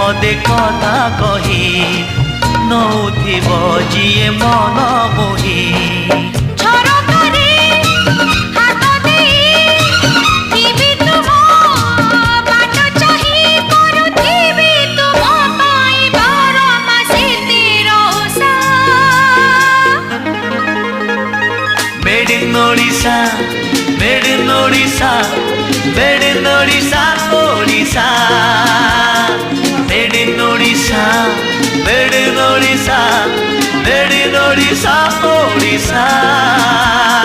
पदे कथा कही नौथिब जिए मन मोही Made in Odisha, made in Odisha, made in Odisha, Odisha. Made in Odisha, made in Odisha, made in Odisha, Odisha.